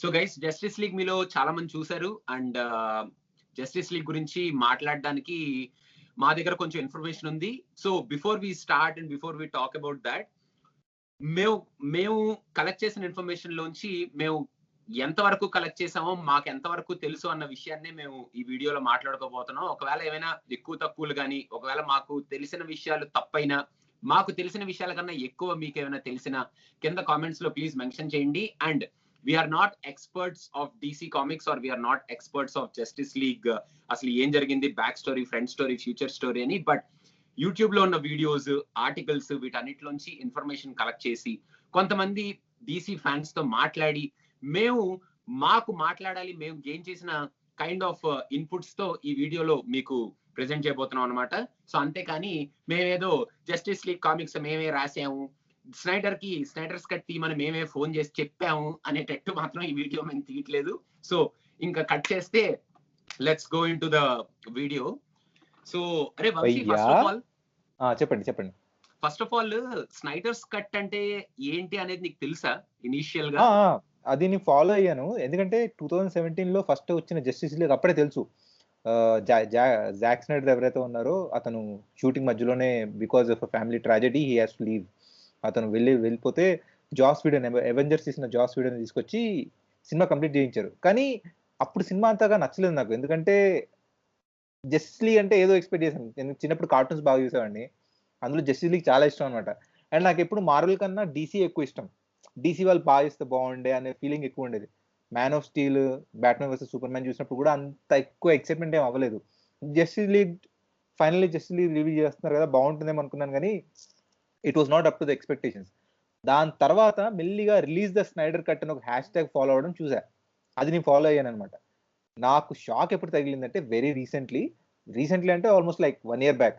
So guys, justice league మీలో చాలా మంది చూసారు. అండ్ జస్టిస్ లీగ్ గురించి మాట్లాడడానికి మా దగ్గర కొంచెం ఇన్ఫర్మేషన్ ఉంది. So before we start and before we talk about that, మేము కలెక్ట్ చేసిన ఇన్ఫర్మేషన్ లోంచి మేము ఎంతవరకు కలెక్ట్ చేసామో, మాకు ఎంతవరకు తెలుసు అన్న విషయాన్ని మేము ఈ వీడియోలో మాట్లాడుకోబోతున్నాం. ఒకవేళ ఏమైనా ఎక్కువ తక్కువలు కానీ, ఒకవేళ మాకు తెలిసిన విషయాలు తప్పైనా, మాకు తెలిసిన విషయాల కన్నా ఎక్కువ మీకు ఏమైనా తెలిసిన కింద కామెంట్స్ లో ప్లీజ్ మెన్షన్ చేయండి. And we're not experts of DC comics or we're not experts of justice league. అసలు ఏం జరిగింది, back story, front story, future story అని. బట్ యూట్యూబ్ లో ఉన్న వీడియోస్, ఆర్టికల్స్, వీటన్నిటిలోంచి ఇన్ఫర్మేషన్ కలెక్ట్ చేసి కొంతమంది DC ఫ్యాన్స్ తో మాట్లాడి మాకు మాట్లాడాలి, మేము గెయిన్ చేసిన కైండ్ ఆఫ్ ఇన్పుట్స్ తో ఈ వీడియోలో మీకు ప్రెజెంట్ చేయబోతున్నాం అనమాట. సో అంతేకాని మేమేదో జస్టిస్ లీగ్ కామిక్స్ మేమే రాసాము, స్నైడర్స్ కట్ టీమ్ అని మేమే ఫోన్ చేసి చెప్పాము అనేటట్టు మాత్రం ఈ వీడియో మేము తీయట్లేదు. సో ఇంకా కట్ చేస్తే let's go in to the video. So అరే వంశీ, చెప్పండి. ఫస్ట్ ఆఫ్ ఆల్ స్నైడర్స్ కట్ అంటే ఏంటి అనేది నీకు తెలుసా ఇనీషియల్ గా? అది నేను ఫాలో అయ్యాను, ఎందుకంటే 2017 లో ఫస్ట్ వచ్చిన జస్టిస్ లీగ్ అప్పుడే తెలుసు. జాక్ స్నైడర్ ఎవరైతే ఉన్నారో అతను షూటింగ్ మధ్యలోనే because of family tragedy he has to leave. అతను వెళ్ళిపోతే జాస్ వీడన్, అవెంజర్స్ తీసిన జాస్ వీడన్ తీసుకొచ్చి సినిమా కంప్లీట్ చేయించారు. కానీ అప్పుడు సినిమా అంతగా నచ్చలేదు నాకు, ఎందుకంటే జస్టిస్ లీగ్ అంటే ఏదో ఎక్స్పెక్ట్ చేశాను. నేను చిన్నప్పుడు కార్టూన్స్ బాగా చూసేవాడిని, అందులో జస్టిస్ లీగ్ చాలా ఇష్టం అనమాట. అండ్ నాకు ఎప్పుడు మార్వెల్ కన్నా DC ఎక్కువ ఇష్టం. DC వాళ్ళు బాగా చేస్తే బాగుండే అనే ఫీలింగ్ ఎక్కువ ఉండేది. Man of steel, batsmen versus super man చూసినప్పుడు కూడా అంత ఎక్కువ ఎక్సైట్మెంట్ ఏం అవ్వలేదు. జస్టిస్ లీగ్ రిలీజ్ చేస్తున్నారు కదా, బాగుంటుందేమో అనుకున్నాను, కానీ it was not up to the expectations. దాని తర్వాత మెల్లిగా రిలీజ్ ద స్నైడర్ కట్ అని ఒక హ్యాష్ ఫాలో అవ్వడం చూసా. అది నేను ఫాలో అయ్యాను అనమాట. నాకు షాక్ ఎప్పుడు తగిలిందంటే వెరీ రీసెంట్లీ అంటే ఆల్మోస్ట్ లైక్ 1 year బ్యాక్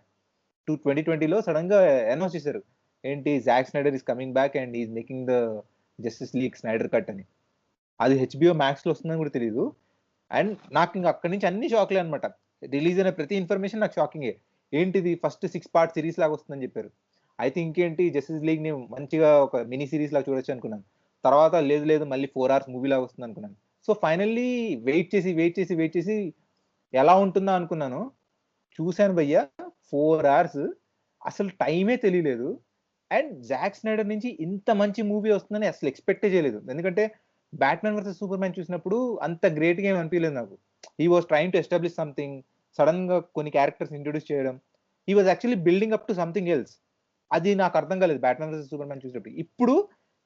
2020లో సడన్ గా అనౌన్స్ చేశారు, ఏంటి Zack Snyder is coming back and is making the Justice League Snyder cut అని. అది HBO Max లో వస్తుందని కూడా తెలియదు. అండ్ నాకు ఇంకా అక్కడి నుంచి అన్ని షాక్లే అనమాట. రిలీజ్ అయిన ప్రతి ఇన్ఫర్మేషన్ నాకు షాకింగే. ఏంటిది ఫస్ట్ 6 part సిరీస్ లాగా వస్తుందని చెప్పారు. అయితే ఇంకేంటి జస్టిస్ లీగ్ ని మంచిగా ఒక మినీ సిరీస్ లాగా చూడొచ్చు అనుకున్నాను. తర్వాత లేదు మళ్ళీ 4 hours మూవీ లాగా వస్తుంది అనుకున్నాను. సో ఫైనల్లీ వెయిట్ చేసి ఎలా ఉంటుందా అనుకున్నాను. చూశాను భయ్యా, 4 hours అసలు టైమే తెలియలేదు. అండ్ జాక్ స్నైడర్ నుంచి ఇంత మంచి మూవీ వస్తుందని అసలు ఎక్స్పెక్టే చేయలేదు. ఎందుకంటే బ్యాట్మెన్ వర్సెస్ సూపర్ మ్యాన్ చూసినప్పుడు అంత గ్రేట్ గా ఏం అనిపించలేదు నాకు. He was trying to establish something, sudden గా కొన్ని క్యారెక్టర్స్ ఇంట్రొడ్యూస్ చేయడం, he was actually building up to something else. అది నాకు అర్థం కాలేదు బ్యాట్మెన్ వర్సెస్ సూపర్ మ్యాన్ చూసినప్పుడు. ఇప్పుడు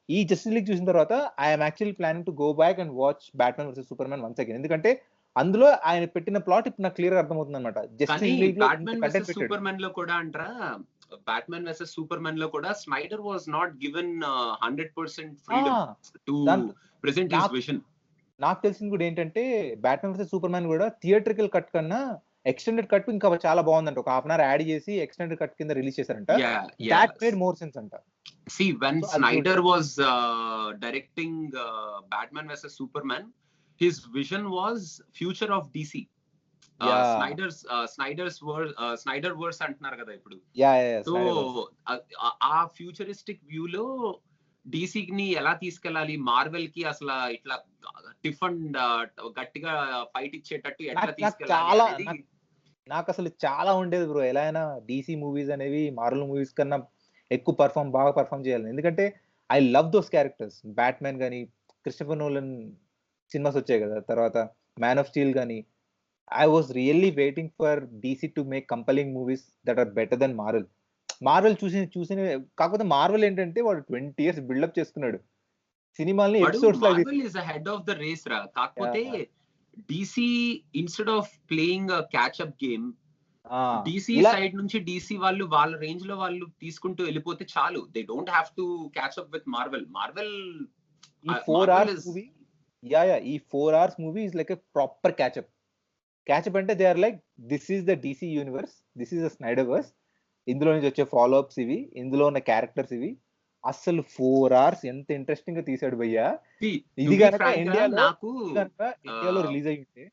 ఈ జస్టిస్ లీగ్ చూసిన తర్వాత I'm actually planning to go back and watch batsmen versus super man once again. ఎందుకంటే అందులో ఆయన పెట్టిన ప్లాట్ ఇప్పుడు నాకు క్లియర్ గా అర్థమవుతుంది అనమాట. Justice league batsmen versus super man లో కూడా అంటారా, బ్యాట్మెన్ వర్సెస్ సూపర్ మ్యాన్ లో కూడా Schneider was not given 100% freedom to present his vision. నాకు తెలిసింది కూడా ఏంటంటే బ్యాట్మెన్ వర్సెస్ సూపర్ మ్యాన్ కూడా థియేట్రికల్ కట్ కన్నా ఎక్స్టెండెడ్ కట్ ఇంకా చాలా బాగుందంట. ఒక 1/2 hour యాడ్ చేసి ఎక్స్టెండెడ్ కట్ కింద రిలీజ్ చేశారంట. దట్ మేడ్ మోర్ సెన్స్ అంట. See, when Snyder was directing Batman vs Superman, his vision was future of DC. Snyder verse అంటున్నారు కదా ఇప్పుడు. సో ఆ ఫ్యూచరిస్టిక్ వ్యూ లో DC ని ఎలా తీసుకెళ్ళాలి, మార్వెల్ కి అసలు ఇట్లా టిఫ్ అండ్ గట్టిగా ఫైట్ ఇచ్చేటట్టు ఎట్లా తీసుకెళ్ళాలి. నాకు అసలు చాలా ఉండేది బ్రో, ఎలా అయినా DC మూవీస్ అనేవి మార్వెల్ మూవీస్ కన్నా ఎక్కువ బాగా పర్ఫామ్ చేయాలి. ఎందుకంటే I love those characters. Batman గానీ, క్రిస్టోఫర్ నోలన్ సినిమాస్ వచ్చాయి కదా, తర్వాత మ్యాన్ ఆఫ్ స్టీల్ గానీ, I was really waiting for DC to make compelling movies that are better than Marvel చూసిన కాకపోతే మార్వెల్ ఏంటంటే వాడు 20 years బిల్డప్ చేసుకున్నాడు సినిమాల్ని ఎపిసోడ్స్ లాగా. Marvel is head of the race రా. కాకపోతే DC instead of playing catch up game, DC side నుంచి DC వాళ్ళు వాళ్ళ రేంజ్ లో వాళ్ళు తీసుకుంటూ వెళ్ళిపోతే చాలు. They don't have to catch up with Marvel. ఈ 4 hours మూవీ ఈ 4 hours movie is like a proper catch up అంటే they are like this is the DC universe, this is the Snyder verse, ఇందులో నుంచి వచ్చే follow ups ఇవి, ఇందులో ఉన్న characters ఇవి. అసలు 4 hours ఎంత ఇంట్రెస్టింగ్ గా తీసాడు భయ్యా. ఇది కనుక ఇండియాలో రిలీజ్ అయి ఉంటే,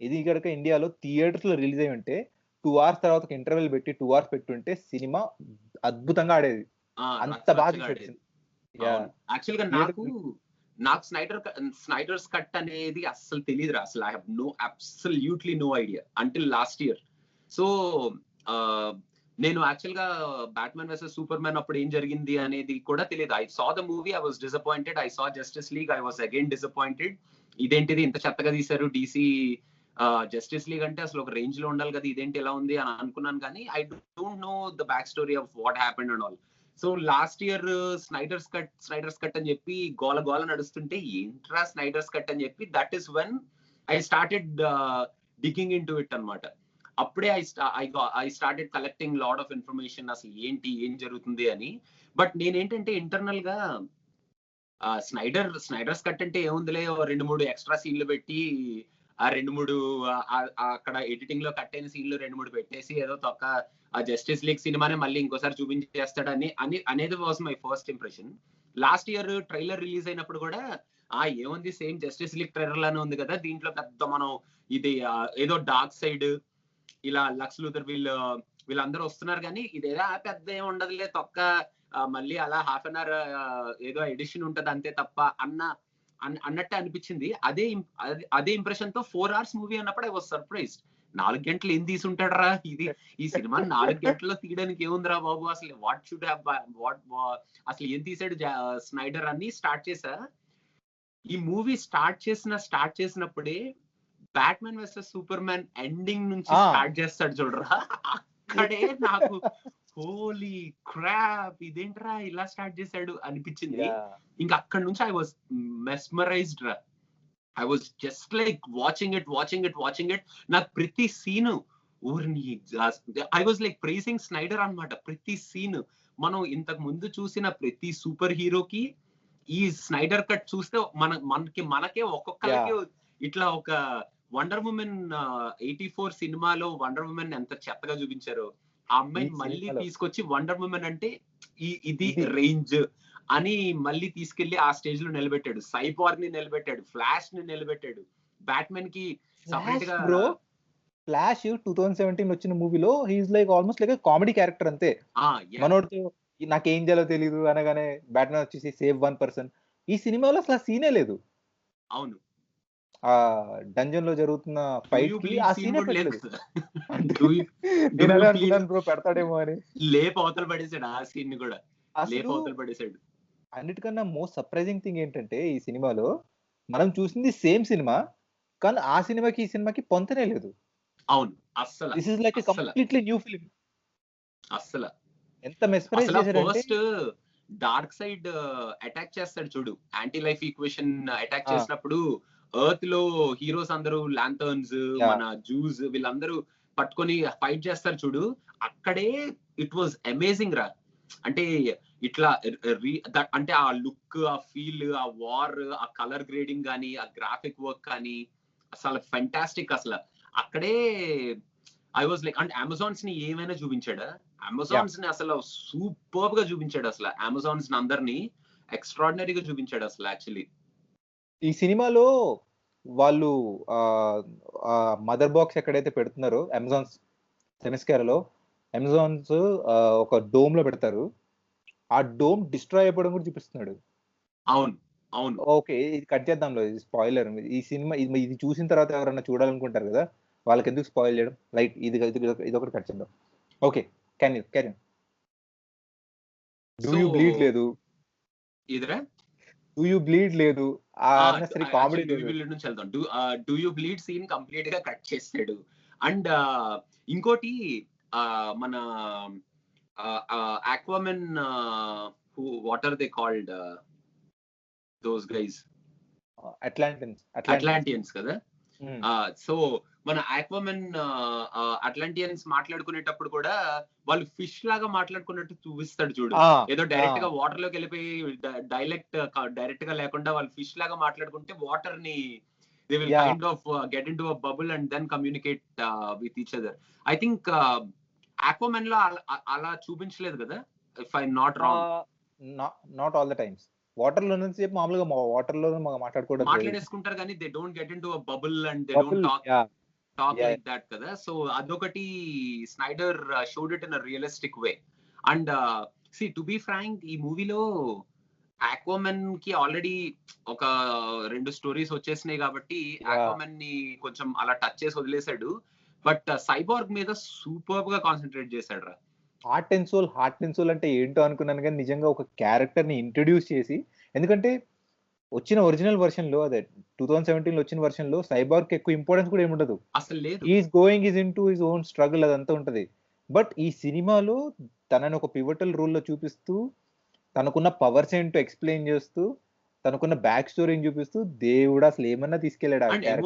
ఇది కనుక ఇండియాలో థియేటర్స్ లో రిలీజ్ అయి ఉంటే 2 hours తర్వాత ఇంటర్వెల్ పెట్టి 2 hours పెట్టుంటే సినిమా అద్భుతంగా ఆడేది. అంత బాగా యాక్చువల్ గా నాకు స్నైడర్స్ కట్ అనేది అస్సలు తెలియదురా అసలు. I have absolutely no idea until last year. So నేను యాక్చువల్ గా బ్యాట్మెన్ వర్సెస్ సూపర్ మ్యాన్ అప్పుడు ఏం జరిగింది అనేది కూడా తెలియదు. I saw the movie, I was disappointed. I saw justice league, I was again disappointed. ఇదేంటిది ఇంత చెత్తగా తీశారు, డీసీ జస్టిస్ లీగ్ అంటే అసలు ఒక రేంజ్ లో ఉండాలి కదా, ఇదేంటి ఎలా ఉంది అని అనుకున్నాను. కానీ I don't know the back story of what happened and all. So last year స్నైడర్స్ cut అని చెప్పి గోల గోల నడుస్తుంటే ఏంట్రా స్నైడర్స్ కట్ అని చెప్పి, that is when I started digging in to it అనమాట. అప్పుడే I started collecting lot of information, అసలు ఏంటి ఏం జరుగుతుంది అని. బట్ నేనేంటంటే ఇంటర్నల్ గా స్నైడర్స్ కట్ అంటే ఏముందిలే, 2-3 ఎక్స్ట్రా సీన్లు పెట్టి ఆ 2-3 అక్కడ ఎడిటింగ్ లో కట్ అయిన సీన్లు 2-3 పెట్టేసి ఏదో తొక్క ఆ జస్టిస్ లీగ్ సినిమానే మళ్ళీ ఇంకోసారి చూపించేస్తాడని అనేది was my first impression. Last year trailer release అయినప్పుడు కూడా ఏముంది సేమ్ జస్టిస్ లీగ్ ట్రైలర్ లానే ఉంది కదా, దీంట్లో పెద్ద మనం ఇది ఏదో డార్క్ సైడ్ ఇలా లక్స్ లూథర్ వీళ్ళందరూ వస్తున్నారు కానీ ఇదేదో పెద్ద ఏం ఉండదులే తొక్క, మళ్ళీ అలా హాఫ్ అన్ అవర్ ఏదో ఎడిషన్ ఉంటది అంతే తప్ప అన్నట్టే అనిపించింది. అదే ఇంప్రెషన్ తో 4 hours మూవీ అన్నప్పుడు ఐ వాజ్ సర్ప్రైజ్డ్. 4 గంటలు ఏం తీసుంటాడరా ఈ సినిమా, 4 గంటల్లో తీయడానికి ఏముందిరా బాబు, అసలు వాట్ షుడ్ హ్యావ్ అసలు ఏం తీసాడు స్నైడర్ అని స్టార్ట్ చేశా. ఈ మూవీ స్టార్ట్ చేసినప్పుడే batsmen versus super man ending నుంచి స్టార్ట్ చేస్తాడు చూడరా, అక్కడే నాకు హోలీ క్రాప్ ఇదేంట్రా ఇలా స్టార్ట్ చేశాడు అనిపించింది. ఇంకా అక్కడ నుంచి ఐ వాజ్ మెస్మరైజ్డ్ రా. I was just like watching it. నాకు ప్రతి scene I was like praising Snyder అన్నమాట. ప్రతి సీన్ మనం ఇంతకు ముందు చూసిన ప్రతి సూపర్ హీరోకి ఈ స్నైడర్ కట్ చూస్తే మనకే ఒక్కొక్కరికి ఇట్లా ఒక వండర్ ఉమెన్ 84 సినిమాలో వండర్ ఉమెన్ ఎంత చెత్తగా చూపించారో, ఆ అమ్మాయిని మళ్ళీ తీసుకొచ్చి వండర్ ఉమెన్ అంటే ఇది రేంజ్ అని మళ్ళీ తీసుకెళ్లి ఆ స్టేజ్ లో నిలబెట్టాడు. సైబార్ ని నిలబెట్టాడు, ఫ్లాష్ ని నిలబెట్టాడు, బ్యాట్మెన్ కి సపరేట్ గా. ఫ్లాష్ 2017 వచ్చిన మూవీలో he's like almost like comedy character అంతే. మనోడితో నాకేం చేయాలో తెలియదు అనగానే బ్యాట్మెన్ వచ్చేసి సేవ్ 1 person. ఈ సినిమాలో అసలు సీనే లేదు. అవును, ఆ డంజన్ లో జరుగుతున్న ఫైట్ కి ఆ సీనే పెట్టలేదు. బ్రో పెడతాడేమో అని లేపు అవతల పడేసాడు, ఆ సీన్ ని కూడా లేపు అవతల పడేసాడు. అన్నిటికన్నా మోస్ట్ సర్ప్రైజింగ్ థింగ్ ఏంటంటే ఈ సినిమాలో మనం చూసింది సేమ్ సినిమా, కానీ ఆ సినిమాకి ఈ సినిమాకి పొంతనే లేదు. అవును, అస్సలు this is like completely new film. అస్సలు ఎంత మెస్మరైజ్ చేశారంటే ఫస్ట్ డార్క్ సైడ్ అటాక్ చేస్తాడు చూడు, యాంటీ లైఫ్ ఈక్వేషన్ అటాక్ చేసినప్పుడు ఎర్త్ లో హీరోస్ అందరూ లాంతర్న్స్ మన జూస్ వీళ్ళందరూ పట్టుకొని ఫైట్ చేస్తారు చూడు, అక్కడే ఇట్ వాజ్ అమేజింగ్ రా. అంటే ఇట్లా అంటే ఆ లుక్, ఆ ఫీల్, ఆ వార్, ఆ కలర్ గ్రేడింగ్ కానీ, ఆ గ్రాఫిక్ వర్క్ కానీ అసలు ఫెంటాస్టిక్. అసలు అక్కడే ఐ వాజ్ లైక్, అంటే అమెజాన్స్ ని ఏమైనా చూపించాడా, అమెజాన్స్ ని అసలు సూపర్ గా చూపించాడు. అసలు అమెజాన్స్ ని అందరినీ ఎక్స్ట్రాడినరీగా చూపించాడు అసలు. యాక్చువల్లీ ఈ సినిమాలో వాళ్ళు మదర్ బాక్స్ ఎక్కడైతే పెడుతున్నారో అమెజాన్స్ సెమిస్కేరాలో, అమెజాన్స్ ఒక డోమ్ లో పెడతారు, ఆ డోమ్ డిస్ట్రాయ్ అయిపోవడం కూడా చూపిస్తున్నాడు. అవును అవును, ఓకే ఇది కట్ చేద్దాంలో, ఇది స్పాయిలర్. ఈ సినిమా ఇది చూసిన తర్వాత ఎవరన్నా చూడాలనుకుంటారు కదా, వాళ్ళకి ఎందుకు స్పాయిల్ చేయడం, లైట్ ఇది ఒకటి కట్ చేద్దాం. Okay can do you bleed లేదు, ఇదిరా డూ యూ బ్లీడ్ లేదు, కామెడీ నుంచి వెళ్తాం. Do you bleed scene complete గా కట్ చేసాడు. అండ్ ఇంకోటి మన Aquaman, what are they called those guys, Atlanteans కదా. సో మన ఆక్వామెన్ అట్లాంటియన్స్ మాట్లాడుకునేటప్పుడు కూడా వాళ్ళు ఫిష్ లాగా మాట్లాడుకున్నట్టు చూపిస్తాడు చూడు, ఏదో డైరెక్ట్ గా వాటర్ లోకి వెళ్ళిపోయి డైరెక్ట్ గా లేకుండా వాళ్ళు ఫిష్ లాగా మాట్లాడుకుంటే వాటర్ ని they will kind of get into a bubble and then communicate with each other. I think Aquaman లో అలా చూపించలేదు కదా, if I'm not wrong. Not all the times. Water లో నుంచి మామూలుగా వాటర్ లో మాట్లాడేసుకుంటారు కానీ they don't get into a bubble and they don't talk like that కదా. సో అదొకటి Schneider showed it in a realistic way. And see, to be frank, ఈ మూవీలో Aquaman కి ఆల్రెడీ ఒక 2 స్టోరీస్ వచ్చేసినాయి కాబట్టి ఆక్వామెన్ ని కొంచెం అలా టచ్ చేసి వదిలేశాడు. బట్ సైబార్గ్ మీద సూపర్బ్ గా కాన్సన్ట్రేట్ చేశాడు రా. హార్ట్ అండ్ సోల్ అంటే ఏంటో అనుకున్నాను కానీ నిజంగా ఒక క్యారెక్టర్ ని ఇంట్రడ్యూస్ చేసి, ఎందుకంటే వచ్చిన ఒరిజినల్ వర్షన్ లో, అదే 2017 లో వచ్చిన వర్షన్ లో సైబార్గ్ ఎక్కువ ఇంపార్టెన్స్ కూడా ఏముండదు. అసలు లేదు. Is going is into his own struggle అదంతా ఉంటది. బట్ ఈ సినిమాలో తనని ఒక పివటల్ రోల్ లో చూపిస్తూ, తనకున్న పవర్స్ ఏంటో ఎక్స్ప్లెయిన్ చేస్తూ, తనకున్న బ్యాక్ స్టోరీని చూపిస్తూ, దేవుడు అసలు ఏమన్నా తీసుకెళ్ళాడు ఆ అండ్ క్యారెక్టర్.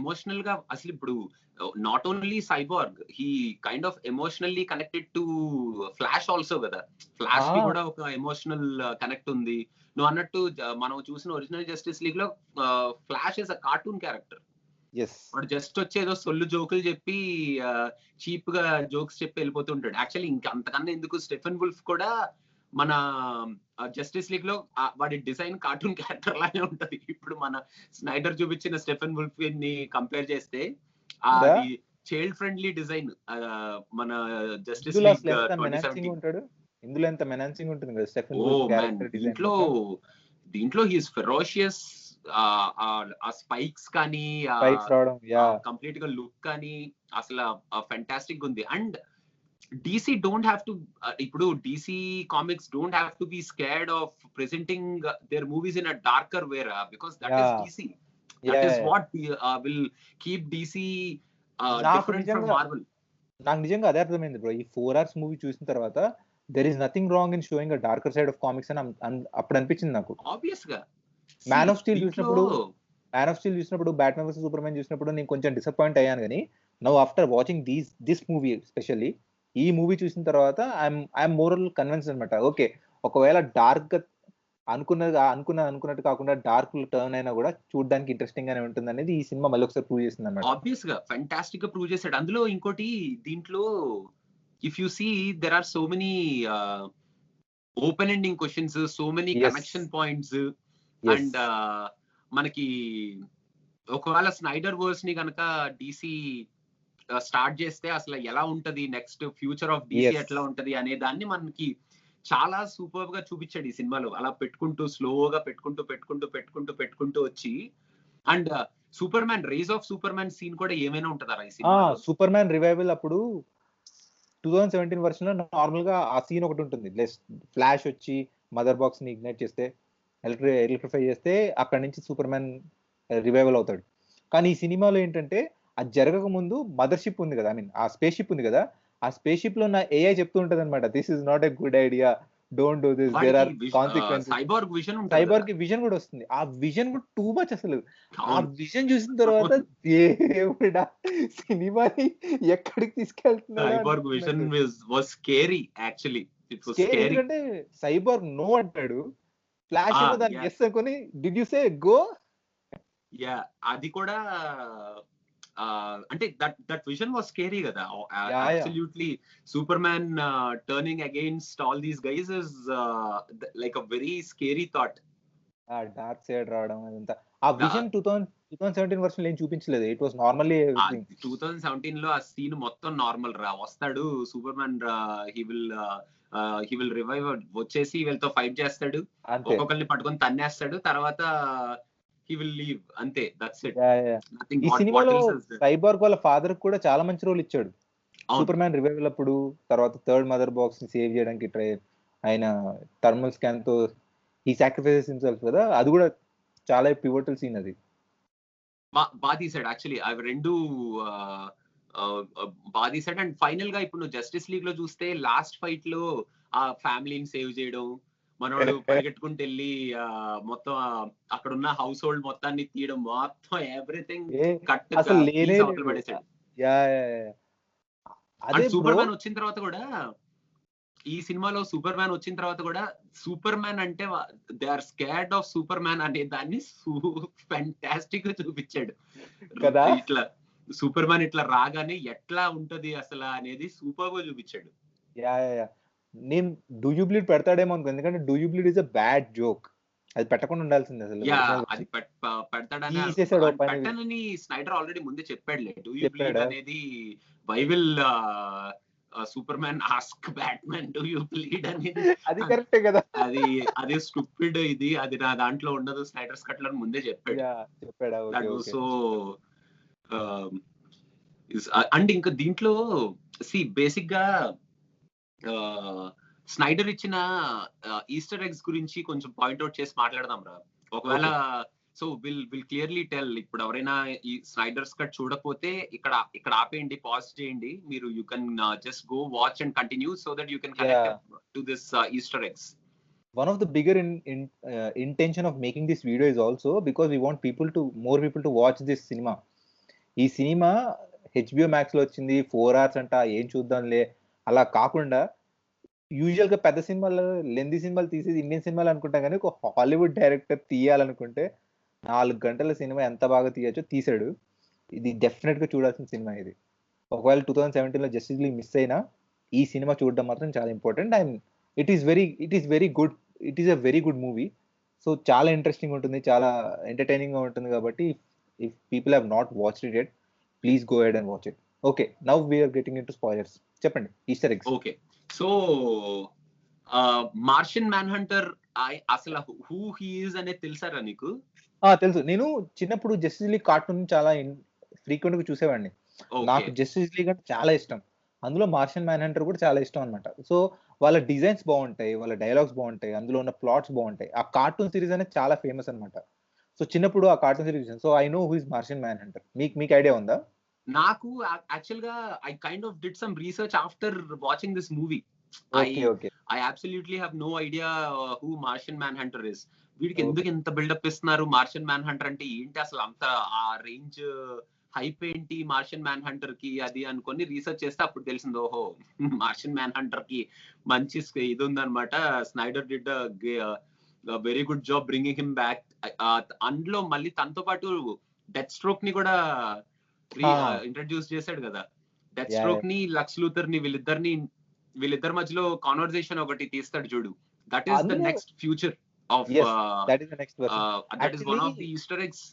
ఎమోషనల్ గా అసలు ఇప్పుడు not only సైబార్గ్, he kind of emotionally connected to flash also కదా. ఫ్లాష్ కి కూడా ఒక ఎమోషనల్ కనెక్ట్ ఉంది. నువ్వు అన్నట్టు మనం చూసిన ఒరిజినల్ జస్టిస్ లీగ్ లో flash is a cartoon character. వాడు జస్ట్ వచ్చి ఏదో సొల్లు జోకులు చెప్పి చీప్ గా జోక్స్ చెప్పి వెళ్ళిపోతుంటాడు. యాక్చువల్లీ ఇంకా అంతకన్నా ఎందుకు, స్టెఫెన్ వుల్ఫ్ కూడా మన జస్టిస్ లీగ్ లో వాడి డిజైన్ కార్టూన్ క్యారెక్టర్ లానే ఉంటది. ఇప్పుడు మన స్నైడర్ చూపించిన స్టెఫెన్ వుల్ఫ్ ని కంపేర్ చేస్తే అది చైల్డ్ ఫ్రెండ్లీ డిజైన్ మన జస్టిస్ లీగ్ 2017. ఇందులో ఎంత మెనాన్సింగ్ ఉంటుంది కదా స్టెఫెన్ ఓ వుల్ఫ్ మ్యాన్, క్యారెక్టర్ డిజైన్. దీంట్లో హీస్ ఫెరోషియస్. ఆ స్పైక్స్ కానీ కంప్లీట్ గా లుక్ కానీ అసలు ఫెంటాస్టిక్ ఉంది. And DC don't have to ఇప్పుడు DC comics don't have to be scared of presenting their movies in a darker way, because that is DC. That is what will keep DC different from Marvel. నాకు నిజంగా అదే అర్థమైంది bro. ఈ 4 hours movie చూసిన తర్వాత there is nothing wrong in showing a darker side of comics అని అప్పుడు అనిపించింది నాకు. ఆబ్వియస్ గా మ్యాన్ ఆఫ్ స్టీల్ చూసినప్పుడు బ్యాట్మెన్ వర్సెస్ సూపర్మెన్ చూసినప్పుడు నేను కొంచెం డిసప్పాయింట్ అయ్యాను, కానీ now after watching this movie specially, ఈ మూవీ చూసిన తర్వాత ఐఎమ్ మోరల్ కన్విన్స్ అనమాట. ఓకే, ఒకవేళ డార్క్ గా అనుకున్నట్టు కాకుండా డార్క్ టర్న్ అయినా కూడా చూడడానికి ఇంట్రెస్టింగ్ గానే ఉంటుంది అనేది ఈ సినిమా మళ్ళీ ఒకసారి ప్రూవ్ చేసింది అనమాట. ఆబ్వియస్ గా ఫెంటాస్టిక్ గా ప్రూవ్ చేశాడు. అందులో ఇంకోటి, దీంట్లో if you see there are so many open ending questions, so many connection points. And మనకి ఒకవేళ స్నైడర్ వర్స్ ని కనుక DC స్టార్ట్ చేస్తే అసలు ఎలా ఉంటది, నెక్స్ట్ ఫ్యూచర్ ఆఫ్ DC ఎట్లా ఉంటది అనే దాన్ని మనకి చాలా సూపర్ గా చూపించాడు ఈ సినిమాలో. అలా పెట్టుకుంటూ స్లోగా పెట్టుకుంటూ వచ్చి, and Superman rise of Superman scene కూడా ఏమైనా ఉంటదా ఈ సినిమా? సూపర్ మ్యాన్ రివైవల్ అప్పుడు 2017 వర్షన్ లో నార్మల్ గా ఆ సీన్ ఒకటి ఉంటుంది. ఫ్లాష్ వచ్చి మదర్ బాక్స్ ని ఇగ్నైట్ చేస్తే, ఎలక్ట్రిఫై చేస్తే అక్కడి నుంచి సూపర్ మ్యాన్ రివైవల్ అవుతాడు. కానీ ఈ సినిమాలో ఏంటంటే అది జరగక ముందు మదర్ షిప్ ఉంది కదా, ఆ స్పేస్ షిప్ ఉంది కదా, ఆ స్పేస్ షిప్ లో ఉన్న AI చెప్తూ ఉంటది అనమాట, this is not a good idea, don't do this, there are consequences. Cyborg vision కూడా వస్తుంది. ఆ విజన్ కూడా టూ మచ్ అసలు. ఆ విజన్ చూసిన తర్వాత దేవుడా సినిమాని ఎక్కడికి తీసుకెళ్తున్నాడు. Cyborg vision was scary actually. It was scary. ఎందుకంటే సైబార్గ్ నో అంటాడు, ఫ్లాష్ ఏమో దాన్ని ఎస్ అనుకొని did you say go. Ya, అది కూడా అంటే దట్ విజన్ వాస్ స్కేరీ కదా. Absolutely Superman turning against all these guys is like a very scary thought. Dark side రావడం అదంతా ఆ విజన్ 2017 వర్షన్ ఏం చూపించలేదు. It was normally everything. 2017 లో ఆ సీన్ మొత్తం నార్మల్ రా. వస్తాడు super man, he will revive, వచ్చేసి వీళ్ళతో ఫైట్ చేస్తాడు, ఒక్కొక్కరిని పట్టుకొని తన్నేస్తాడు, తర్వాత he will leave, అంతే, that's it. Nothing. ఈ సినిమాలో సైబార్గ్ వాళ్ళ ఫాదర్ కూడా చాలా మంచి రోల్ ఇచ్చాడు. సూపర్ మ్యాన్ రివైవల్ అప్పుడు, తర్వాత థర్డ్ మదర్ బాక్స్ ని సేవ్ చేయడానికి ట్రై ఆయన థర్మల్ స్కాన్ తో ఈ సాక్రిఫైసెస్ హిమ్సెల్ఫ్ కదా, అది కూడా చాలా పివటల్ సీన్. అది బాగా తీసాడు యాక్చువల్లీ. అవి రెండు బాగా తీసాడు. అండ్ ఫైనల్ గా ఇప్పుడు నువ్వు జస్టిస్ లీగ్ లో చూస్తే లాస్ట్ ఫైట్ లో ఆ ఫ్యామిలీని సేవ్ చేయడం, మనోడు పరిగెట్టుకుంటూ వెళ్ళి మొత్తం అక్కడ ఉన్న హౌస్ హోల్డ్ మొత్తాన్ని తీయడం, మొత్తం ఎవ్రీథింగ్ కట్ పడేసాడు. సూపర్ మ్యాన్ వచ్చిన తర్వాత కూడా, ఈ సినిమాలో సూపర్ మ్యాన్ వచ్చిన తర్వాత కూడా, సూపర్ మ్యాన్ అంటే they are scared of Superman అనే దాన్ని ఫ్యాంటాస్టిక్ గా చూపించాడు కదా. ఇట్లా సూపర్ మ్యాన్ ఇట్లా రాగానే ఎట్లా ఉంటది అసలు అనేది సూపర్ గా చూపించాడు. నేను డూ యూ బ్లీడ్ పెడతాడేమో అనుకో, ఎందుకంటే do you bleed is a bad joke, అది పెట్టకుండా ఉండాల్సింది అసలు. అది పెడతాడని స్నైడర్ ఆల్రెడీ ముందే చెప్పాడులే. డూ యూ బ్లీడ్ అనేది Bible super man ask batsmen do you plead అనేది అది కరెక్టే కదా. అది స్టూపిడ్ ఇది, అది నా దాంట్లో ఉండదు స్నైడర్స్ కట్ లో ముందే చెప్పాడు. చెప్పాడా? దట్ వాస్ సో అండ్ ఇంకా దీంట్లో బేసిక్ గా స్నైడర్ ఇచ్చిన ఈస్టర్ ఎగ్స్ గురించి కొంచెం పాయింట్అవుట్ చేసి మాట్లాడదాం రా. ఒకవేళ సో విల్ క్లియర్లీ టెల్, ఇప్పుడు ఎవరైనా ఈ స్నైడర్స్ కట్ చూడకపోతే ఇక్కడ ఆపేయండి, పాజ్ చేయండి, మీరు you can just go watch and continue so that you can connect to this Easter eggs. One of the bigger intention of making this video is also because we want more people to watch this cinema. ఈ cinema HBO Max లో వచ్చింది, 4 hours అంట, ఏం చూద్దాంలే అలా కాకుండా usual గా పెద్ద సినిమాలు, లెంది సినిమాలు తీసేది ఇండియన్ సినిమాలు అనుకుంటాం, కానీ ఒక హాలీవుడ్ డైరెక్టర్ తీయాలనుకుంటే 4 గంటల సినిమా ఎంత బాగా తీయచ్చో తీసాడు. ఇది డెఫినెట్ గా చూడాల్సిన సినిమా ఇది. ఒకవేళ 2017 లో జస్టిస్ లీగ్ మిస్ అయినా ఈ సినిమా చూడడం మాత్రం చాలా important. And it is very good. It is a very good movie. So చాలా ఇంట్రెస్టింగ్ ఉంటుంది, చాలా ఎంటర్టైనింగ్ గా ఉంటుంది. కాబట్టి if people have not watched it, please go ahead and watch it. Okay, now we're getting into spoilers. చెప్పండి Easter eggs. Okay, so Martian Manhunter అసలు who he is అనేది తెలుసారా నీకు? తెలుసు. నేను చిన్నప్పుడు జస్టిస్ లీగ్ కార్టూన్ చాలా frequent గా చూసేవాడిని. నాకు జస్టిస్ లీగ్ అంటే చాలా ఇష్టం. అందులో మార్షియన్ మ్యాన్ హంటర్ కూడా చాలా ఇష్టం అనమాట. సో వాళ్ళ డిజైన్స్ బాగుంటాయి, వాళ్ళ డైలాగ్స్ బాగుంటాయి, అందులో ఉన్న ప్లాట్స్ బాగుంటాయి. ఆ కార్టూన్ సిరీస్ అనేది చాలా ఫేమస్ అనమాట. సో చిన్నప్పుడు ఆ cartoon series, so I know who is Martian man Hunter. మీకు ఐడియా ఉందా? నాకు యాక్చువల్ గా I kind of did some research after watching this movie. I absolutely have no idea who Martian Manhunter is. వీడికి ఎందుకు ఎంత buildup ఇస్తున్నారు Martian man Hunter అంటే ఏంటి, అసలు అంత ఆ రేంజ్ హైప్ ఏంటి మార్షియన్ మ్యాన్ హంటర్ కి అది అనుకొని రీసెర్చ్ చేస్తే అప్పుడు తెలిసింది, ఓహో మార్షియన్ మ్యాన్ హంటర్ కి మంచి ఇది ఉందన్నమాట. Schneider did very good job bringing him back. అందులో మళ్ళీ తనతో పాటు డెత్ స్ట్రోక్ ని కూడా ఇంట్రడ్యూస్ చేశాడు కదా. డెత్ స్ట్రోక్ ని, లక్స్ లూథర్ ని, వీళ్ళిద్దరి మధ్యలో కాన్వర్సేషన్ ఒకటి తీస్తాడు చూడు. That is the next future of that is the next version. That is one of the Easter eggs.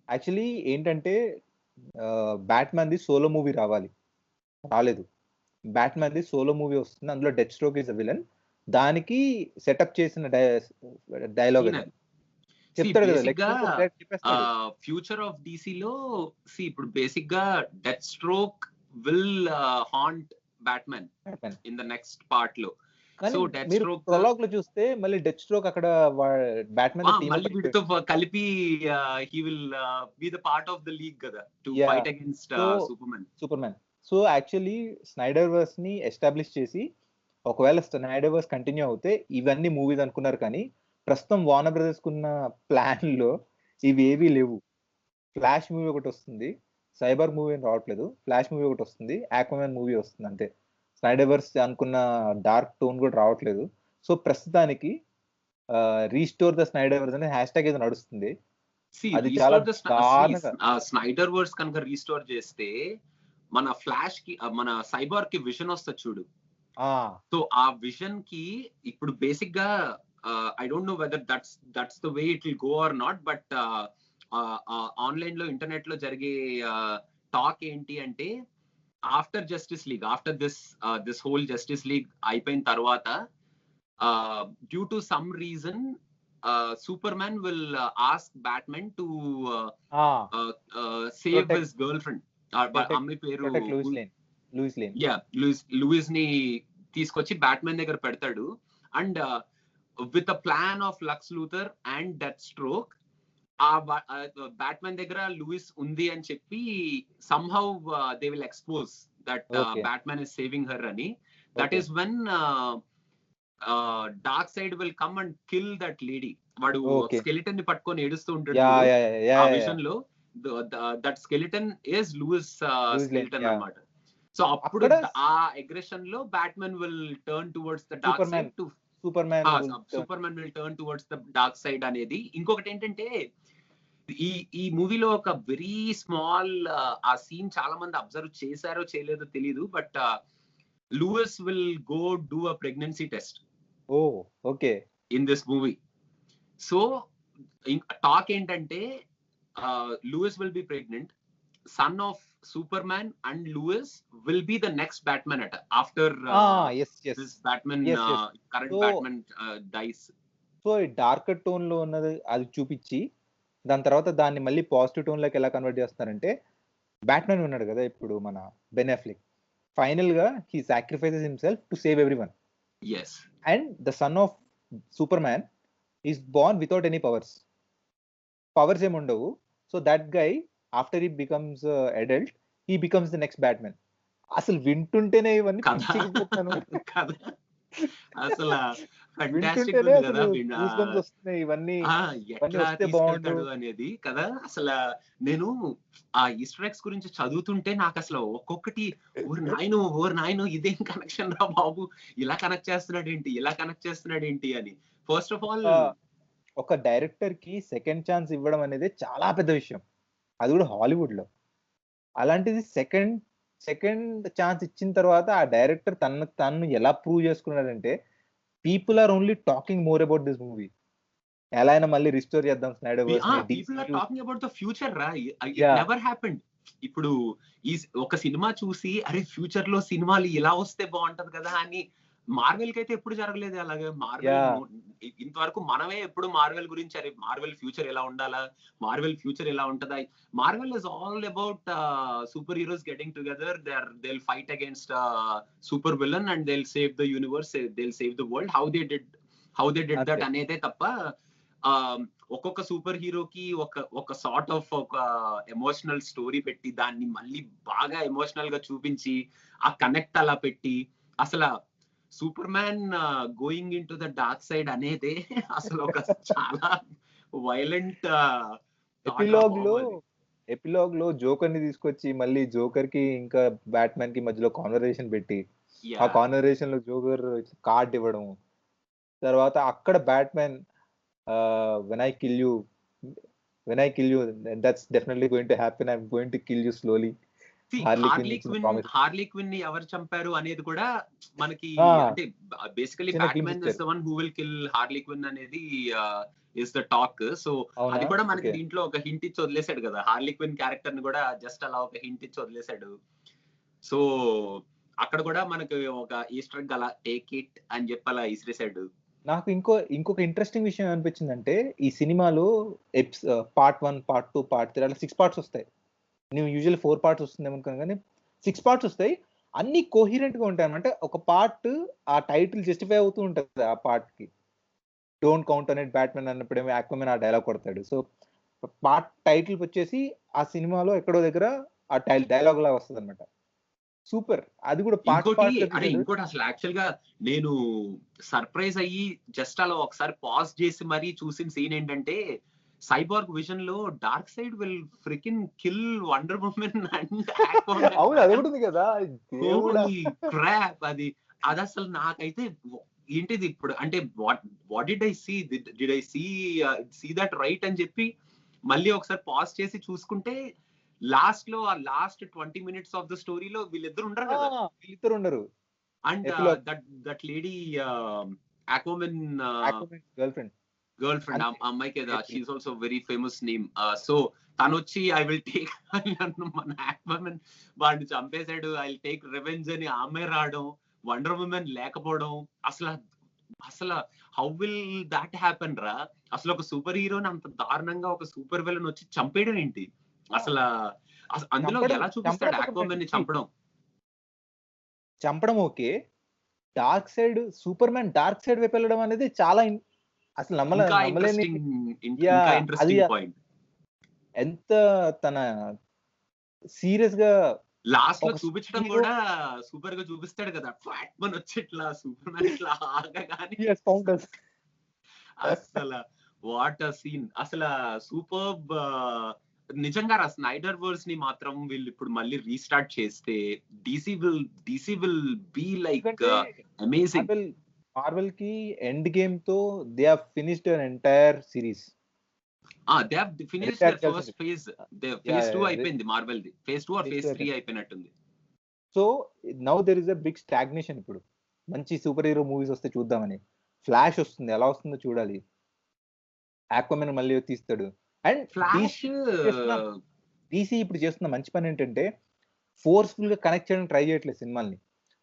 Actually ఏంటంటే బ్యాట్‌మ్యాన్ ది సోలో మూవీ రాలేదు. బ్యాట్‌మ్యాన్ ది సోలో మూవీ వస్తుంది. అందులో death stroke is the villain. దానికి setup చేసిన dialogue అది చెప్తాడు కదా. Future of DC లో ఇప్పుడు బేసిక్ గా death stroke will haunt Batman in the next part లో. సో డెత్ స్ట్రోక్ ప్రొలాగ్ లో చూస్తే మళ్ళీ డెత్ స్ట్రోక్ అక్కడ బ్యాట్‌మ్యాన్ మళ్ళీ వీటితో కలిపి he will be the part of the league కదా to fight against Superman. So actually Snyder verse ని ఎస్టాబ్లిష్ చేసి, ఒకవేళ స్నైడర్ వర్స్ కంటిన్యూ అవుతే ఇవన్నీ మూవీస్ అనుకున్నారు, కానీ ప్రస్తుతం వార్నర్ బ్రదర్స్ కున్న ప్లాన్ లో ఇవి ఏవీ లేవు. ఫ్లాష్ మూవీ ఒకటి వస్తుంది, సైబర్ మూవీ రావట్లేదు, ఫ్లాష్ మూవీ ఒకటి వస్తుంది, ఆక్వామ్యాన్ మూవీ వస్తుంది అంతే. స్నైడర్వర్స్ అనుకున్న డార్క్ టోన్ కూడా రావట్లేదు. సో ప్రస్తుతానికి రీస్టోర్ ద స్నైడర్వర్స్ అనే హ్యాష్ ట్యాగ్ ఏదో నడుస్తుంది. అది చాలా స్నైడర్ వర్స్ కనుక రీస్టోర్ చేస్తే మన ఫ్లాష్ కి, మన సైబర్ కి విజన్ వస్తుంది చూడు. సో ఆ విజన్ కి ఇప్పుడు బేసిక్ గా I don't know whether that's the way it will go or not, but online లో ఇంటర్నెట్ లో జరిగే టాక్ ఏంటి అంటే, after justice league, after this whole justice league అయిపోయిన తర్వాత, due to some reason Superman will ask Batman to save his girlfriend. అమ్మాయి పేరు Louis ని తీసుకొచ్చి బ్యాట్మెన్ దగ్గర పెడతాడు. And with a plan of Lex Luthor and Deathstroke, ఆ Batman దగ్గర లూయిస్ ఉంది అని చెప్పి somehow they will expose that Batman is saving her అని. That is when dark side will come and kill that lady. వాడు skeleton ని పట్టుకొని ఏడుస్తూ ఉంటాడు ఆ విజన్ లో. That skeleton is Lois skeleton అన్నమాట. సో అప్పుడు ఆ అగ్రెషన్ లో Batman will turn towards the dark side to Superman will turn towards the dark side అనేది. ఇంకొకటి ఏంటంటే, ఈ మూవీలో ఒక వెరీ స్మాల్ ఆ సీన్ చాలా మంది అబ్జర్వ్ చేశారో చేయలేదో తెలీదు, but Lois will go do a pregnancy test in this movie. So talk ఏంటంటే, Lois will be pregnant. son of Superman and Lewis will be the next Batman after yes, this Batman yes, yes. current So Batman dies. So ఈ darker tone లో ఉన్నది అది చూపించి దాని తర్వాత దాన్ని మళ్ళీ పాజిటివ్ టోన్ లోకి ఎలా కన్వర్ట్ చేస్తారంటే బ్యాట్మెన్ ఉన్నాడు కదా ఇప్పుడు మన బెన్ అఫ్లెక్ ఫైనల్ గా he sacrifices himself to save everyone Yes. And the son of super man is Born without any powers ఏమి ఉండవు. So that guy after he becomes adult he becomes the next batsmen. అసలు వింటుంటేనే ఇవన్నీ కదా పిచ్చికిపోతాను. కదా అసలు fantastic వింటుంటేనే ఉంది కదా అసలు గూస్ బంప్స్ వస్తున్నాయి ఇవన్నీ ఎట్లా వస్తే బాగుండు. తీసుకెళ్తాడు అనేది కదా. అసలు నేను ఆ ఈస్టర్ ఎగ్స్ గురించి చదువుతుంటే నాకు అసలు ఒక్కొక్కటి ఓర్ నాయను ఇదేం కనెక్షన్ రా బాబు, ఇలా కనెక్ట్ చేస్తున్నాడు ఏంటి అని. ఫస్ట్ ఆఫ్ ఆల్ ఒక డైరెక్టర్ కి సెకండ్ ఛాన్స్ ఇవ్వడం అనేది చాలా పెద్ద విషయం, అది కూడా హాలీవుడ్ లో. అలాంటిది సెకండ్ ఛాన్స్ ఇచ్చిన తర్వాత ఆ డైరెక్టర్ తను ఎలా ప్రూవ్ చేసుకున్నాడంటే people are only talking more about this movie. ఎలా అయినా మళ్ళీ రిస్టోర్ చేద్దాం స్నైడర్ వర్స్ ని. People are talking about the future రా. It Yeah. Never happened. ఇప్పుడు ఈ ఒక సినిమా చూసి అరే ఫ్యూచర్ లో సినిమాలు ఇలా వస్తే బాగుంటది కదా అని మార్వెల్ కి అయితే ఎప్పుడు జరగలేదు అలాగే. Marvel Yeah. ఇంతవరకు మనమే ఎప్పుడు మార్వెల్ గురించి అరే మార్వెల్ ఫ్యూచర్ ఎలా ఉండాలా, మార్వెల్ ఫ్యూచర్ ఎలా ఉంటదా. Marvel is all about super heroes getting together, they'll fight against super villain and they'll save the universe, they'll save the world, how they did that అంతే. అనేదే తప్ప ఒక్కొక్క సూపర్ హీరోకి ఒక సార్ట్ ఆఫ్ ఒక emotional story పెట్టి దాన్ని మళ్ళీ బాగా ఎమోషనల్ గా చూపించి ఆ కనెక్ట్ అలా పెట్టి అసలు super man going in to the dark side అనేదే అసలు ఒక చాలా వైలెంట్ ఎపిలాగ్ లో జోకర్ ని తీసుకొచ్చి మళ్ళీ జోకర్ కి ఇంకా బ్యాట్మెన్ కి మధ్యలో కాన్వర్సేషన్ పెట్టి ఆ కాన్వర్సేషన్ లో జోకర్ కార్డ్ ఇవ్వడం, తర్వాత అక్కడ batsmen when I kill you that's definitely going to happen, I'm going to kill you slowly. Harley క్విన్ ని ఎవరు చంపారు అనేది కూడా మనకి అంటే basically batsmen is the one who will kill Harley క్విన్ అనేది ఇస్ ద టాక్. సో అది కూడా మనకి దీంట్లో ఒక హింట్ ఇచ్చి వదిలేసాడు కదా, హార్లీ క్విన్ క్యారెక్టర్ ని కూడా జస్ట్ అలా ఒక హింట్ ఇచ్చి వదిలేసాడు. సో అక్కడ కూడా మనకి ఒక ఈస్టర్ ఎగ్ అలా టేక్ ఇట్ అని చెప్పి అలా ఇసిరేసాడు. నాకు ఇంకొక ఇంట్రెస్టింగ్ విషయం అనిపించిందంటే ఈ సినిమాలో పార్ట్ 1, పార్ట్ 2, పార్ట్ 3 అలా 6 పార్ట్స్ వస్తాయి. నువ్వు యూజువల్ 4 పార్ట్స్ వస్తుంది అనుకున్నాను కానీ 6 పార్ట్స్ వస్తాయి. అన్ని కోహిరెంట్ గా ఉంటాయి అంటే ఒక పార్ట్ ఆ టైటిల్ జస్టిఫై అవుతూ ఉంటది ఆ పార్ట్ కి. Don't count on it batsmen అన్నప్పుడు ఏమో ఆక్వామన్ ఆ డైలాగ్ కొడతాడు. సో పార్ట్ టైటిల్ వచ్చేసి ఆ సినిమాలో ఎక్కడో దగ్గర ఆ డైలాగ్ లాగా వస్తుంది అనమాట. సూపర్. అది కూడా ఇంకోటి అసలు యాక్చువల్ గా నేను సర్ప్రైజ్ అయ్యి జస్ట్ అలా ఒకసారి పాజ్ చేసి మరీ చూసిన సీన్ ఏంటంటే సైబార్గ్ విజన్ లో dark side will freaking kill Wonder Woman and crap. అది అసలు నాకైతే ఏంటిది ఇప్పుడు అంటే what did I see that right అని చెప్పి మళ్ళీ ఒకసారి పాజ్ చేసి చూసుకుంటే లాస్ట్ లో ఆ లాస్ట్ 20 minutes ఆఫ్ ద స్టోరీలో వీళ్ళిద్దరు ఉండరు. And that lady Aquaman girlfriend అమ్మాయికి she is also very famous name. So తను వచ్చి ఐ విల్ టేక్ మన ఆక్వామన్ వాడిని చంపేశాడు, ఐ విల్ టేక్ రివెంజ్ అని ఆమె రావడం, వండర్ వుమెన్ లేకపోవడం, అసలు హౌ విల్ దాట్ హ్యాపెన్ రా. అసలు ఒక సూపర్ హీరోని అంత దారుణంగా ఒక సూపర్ విలన్ వచ్చి చంపేయడం ఏంటి అసలు అందులో ఎలా చూపిస్తాడు ఆక్వామన్ ని చంపడం okay, dark side super man dark side వైపు వెళ్ళడం అనేది చాలా అసలు నమ్మలేని. ఎంత తన సీరియస్ గా లాస్ట్ లో చూపించడం కూడా సూపర్ గా చూపిస్తాడు కదా, ఫ్యాట్మన్ వచ్చి ఇట్లా సూపర్ మ్యాన్ ఇట్లా ఆగగానే అసలు వాట్ అ సీన్. అసలు సూపర్బ్. నిజంగా స్నైడర్ వర్స్ ని మాత్రం వీళ్ళు ఇప్పుడు మళ్ళీ రీస్టార్ట్ చేస్తే DC will be like amazing. Marvel కి ఎండ్ గేమ్ తో they have finished an entire series. They have finished their first phase. Phase 2 అయిపోయింది మార్వెల్ ది. Phase 2 or Phase 3 అయిపోయినట్టుంది. So now there is a big stagnation. ఇప్పుడు మంచి super hero movies వస్తే చూద్దామని. Flash వస్తుంది, ఎలా వస్తుందో చూడాలి. ఆక్వామన్ మళ్ళీ తీస్తాడు. అండ్ ఫ్లాష్ DC ఇప్పుడు చేస్తున్న మంచి పని ఏంటంటే ఫోర్స్ఫుల్ గా కనెక్ట్ చేయడానికి ట్రై చేయట్లేదు సినిమాల్ని.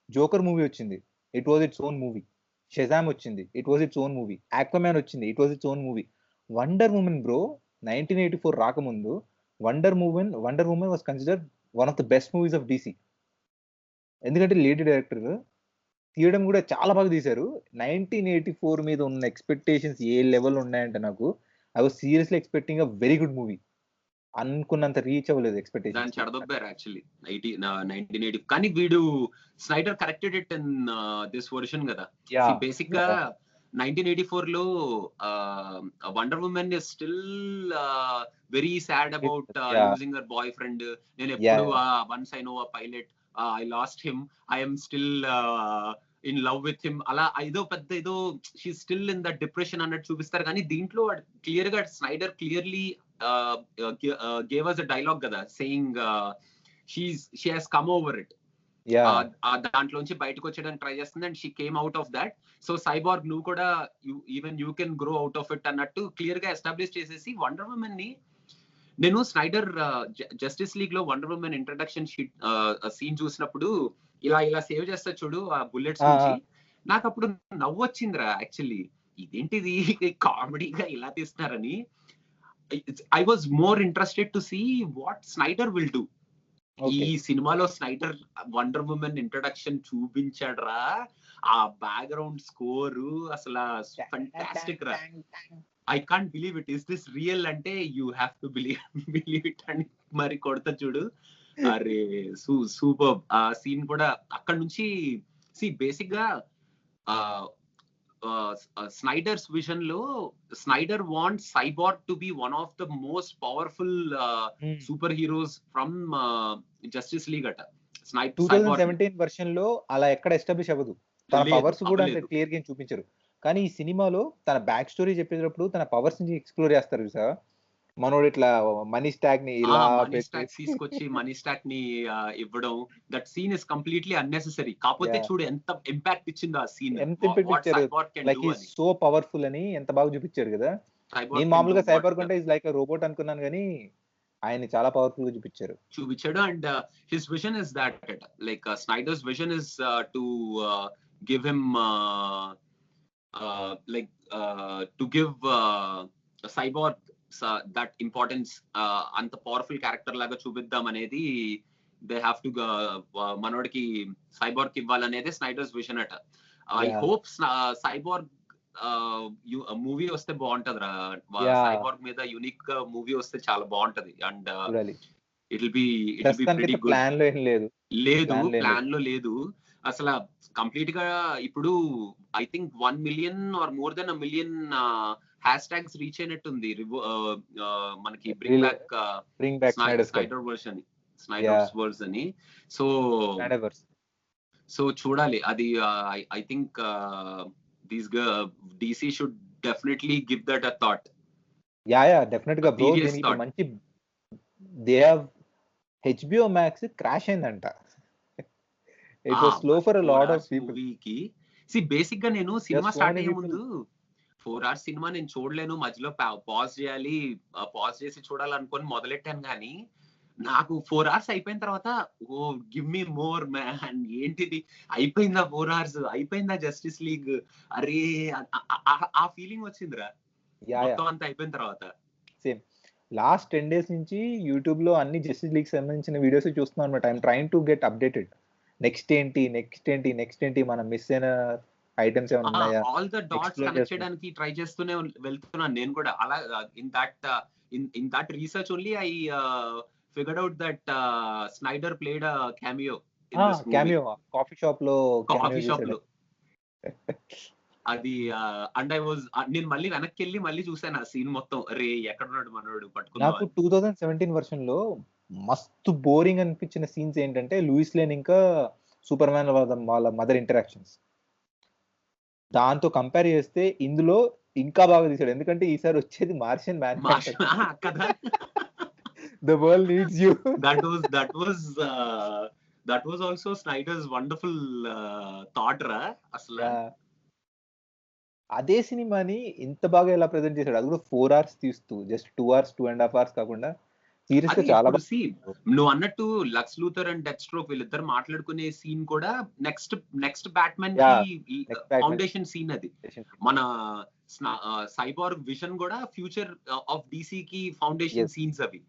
జోకర్ మూవీ వచ్చింది, it was its own movie. Shazam వచ్చింది, it was its own movie. Aquaman వచ్చింది, it was its own movie. Wonder Woman bro 1984 రాకముందు Wonder Woman was considered one of the best movies of DC. ఎందుకంటే lady director తీయడం కూడా చాలా బాగా తీశారు. 1984 మీద ఉన్న ఎక్స్పెక్టేషన్స్ ఏ లెవెల్ ఉన్నాయంటే నాకు I was seriously expecting a very good movie. అనుకున్నంత రీచ్ అవ్వలేదు దాన్ని ఎక్స్పెక్టేషన్స్. చెడదొబ్బారు యాక్చువల్లీ 1980. కానీ వీడు Schneider corrected it in this version కదా. యా బేసిక్ గా 1984 లో wonder women is still very sad about yeah losing her boy friend. నేను yeah ఎప్పుడు once I know a pilot, I last him, I'm still in love with him, అలా ఏదో she still in the depression అన్నట్టు చూపిస్తారు. కానీ దీంట్లో clear గా Schneider clearly gave us a dialogue కదా, saying she has come over it. Yeah దాంట్లోంచి బయటకు వచ్చేయడానికి ట్రై చేస్తుంది and she came out of that. So సైబార్గ్ నువ్వు కూడా even you can grow out of it అన్నట్టు క్లియర్ గా ఎస్టాబ్లిష్ చేసేసి వండర్ ఉమెన్ ని నేను స్నైడర్ జస్టిస్ లీగ్ లో వండర్ ఉమెన్ ఇంట్రడక్షన్ సీన్ చూసినప్పుడు ఇలా సేవ్ చేస్తా చూడు ఆ బుల్లెట్స్ నుంచి, నాకు అప్పుడు నవ్వు వచ్చిందిరా యాక్చువల్లీ. ఇదేంటిది కామెడీగా ఇలా తీస్తున్నారని. I was more interested to see what Snyder will do. ఈ ఓకే సినిమాలో స్నైడర్ వండర్ ఉమెన్ ఇంట్రడక్షన్ చూపించాడ్రా, ఆ బ్యాక్గ్రౌండ్ స్కోరు అసలు ఫంటాస్టిక్ రా. I can't believe it. Is this real అంటే you have to believe it అని మరి కొడతా చూడు. అరే సూపర్. ఆ సీన్ కూడా అక్కడ నుంచి బేసిక్ గా స్నైడర్స్ విజన్ లో Schneider want సైబార్గ్ to be one of the most powerful super heroes from justice league అట. 2017 వర్షన్ లో అలా ఎక్కడ ఎస్టాబ్లిష్ అవ్వదు. తన లేదు, పవర్స్ కూడా అంటే అవ్వలేదు. క్లియర్ గా ఏం చూపించరు. కానీ ఈ సినిమాలో తన బ్యాక్ స్టోరీ చెప్పేటప్పుడు తన పవర్స్ నుంచి ఎక్స్ప్లోర్ చేస్తారు చూసా. మనోడు ఇట్లా మనీ స్టాక్ ని ఇలా మనీ స్టాక్ తీసుకొచ్చి మనీ స్టాక్ ని ఇవ్వడం, that scene is completely unnecessary. కాకపోతే చూడు ఎంత ఇంపాక్ట్ ఇచ్చిందో ఆ సీన్, ఎంత ఇంపాక్ట్ వాట్ ఇచ్చారు. సైబార్గ్ కెన్ లైక్ డూ ఈజ్ అని. సో పవర్ఫుల్ అని ఎంత బాగా చూపించారు కదా. సైబార్గ్ నేను కెన్ డూ మామూలుగా వాట్ సైబర్ అంటే ఇస్ లైక్ రోబోట్ అనుకున్నాను, కానీ ఆయన చాలా పవర్ఫుల్ గా చూపించాడు. And his vision is that like స్నైడర్స్ vision is to give him like to give సైబార్గ్ that importance, అంత పవర్ఫుల్ క్యారెక్టర్ లాగా చూపిద్దాం అనేది దే హ్యావ్ టు మనోడికి సైబార్గ్ ఇవ్వాలనేది స్నైడర్స్ విజన్ అట. ఐ హోప్ సైబార్గ్ మూవీ వస్తే బాగుంటది రా. సైబార్గ్ మీద యూనిక్ మూవీ వస్తే చాలా బాగుంటది. And it will be pretty good. Plan లో ఏం లేదు, ప్లాన్ లో లేదు అసలు. కంప్లీట్ గా ఇప్పుడు I think 1 million or more than 1 million hashtags reach అయినట్టుంది మనకి bring back Snyder version, Snyder's verse అని. సో చూడాలి అది. I think these DC should definitely give that a thought. Ya definite గా బ్రో. దీనికి మంచి they have HBO Max crash అయిందంట. It was slow for a lot of people. Basic గా నేను cinema start అయ్యే ముందు 4 hours సినిమా నేను చూడలేను, మధ్యలో పాజ్ చేయాలి, పాజ్ చేసి చూడాలనుకొని మొదలెట్టాను. కానీ నాకు 4 hours అయిపోయిన తర్వాత ఓ గివ్ మీ మోర్ మ్యాన్, ఏంటిది అయిపోయిందా 4 hours, అయిపోయిందా జస్టిస్ లీగ్, అరే ఆ ఫీలింగ్ వచ్చిందిరా మొత్తం అంతా అయిపోయిన తర్వాత. సేమ్ లాస్ట్ 10 days నుంచి యూట్యూబ్ లో అన్ని జస్టిస్ లీగ్ సంబంధించిన వీడియోస్ చూస్తున్నాను అనమాట. I'm trying to get updated. Next ఏంటి మనం మిస్ అయిన ఐటమ్స్ ఏమైనా ఉన్నాయా, ఆల్ ద డాట్స్ కనెక్ట్ చేయడానికి ట్రై చేస్తూనే వెళ్తున్నాను నేను కూడా. అలా in that research only I figured out that Schneider played a cameo coffee shop లో. అది అండ్ నేను మళ్ళీ వెనక్కి వెళ్ళి మళ్ళీ చూసాను ఆ సీన్ మొత్తం. రే ఎక్కడున్నాడు మనోడు పట్టుకున్నా. నాకు 2017 వర్షన్ లో మస్తు బోరింగ్ అనిపించిన సీన్స్ ఏంటంటే లూయిస్ లేన్ ఇంకా సూపర్ మ్యాన్ వాళ్ళ మదర్ ఇంటరాక్షన్స్. దాంతో కంపేర్ చేస్తే ఇందులో ఇంకా బాగా తీసాడు. ఎందుకంటే ఈసారి వచ్చేది మార్షియన్ మ్యాన్ కదా. The world needs you. That was also స్నైడర్స్ wonderful thought రా అసలు. అదే సినిమాని ఇంత బాగా ఎలా ప్రెజెంట్ చేశాడు, అది కూడా 4 hours తీస్తూ, జస్ట్ 2 hours 2.5 hours కాకుండా సీరియస్ గా అది చాలా ఇప్పుడు నువ్వు అన్నట్టు Lex Luthor and Deathstroke వీళ్ళిద్దరు మాట్లాడుకునే సీన్ కూడా నెక్స్ట్ బ్యాట్మెన్ యా కి నెక్స్ట్ బ్యాట్మెన్ ఫౌండేషన్ సీన్ అది. మన సైబార్గ్ విజన్ కూడా ఫ్యూచర్ ఆఫ్ డీసీ కి ఫౌండేషన్ సీన్స్ అవి.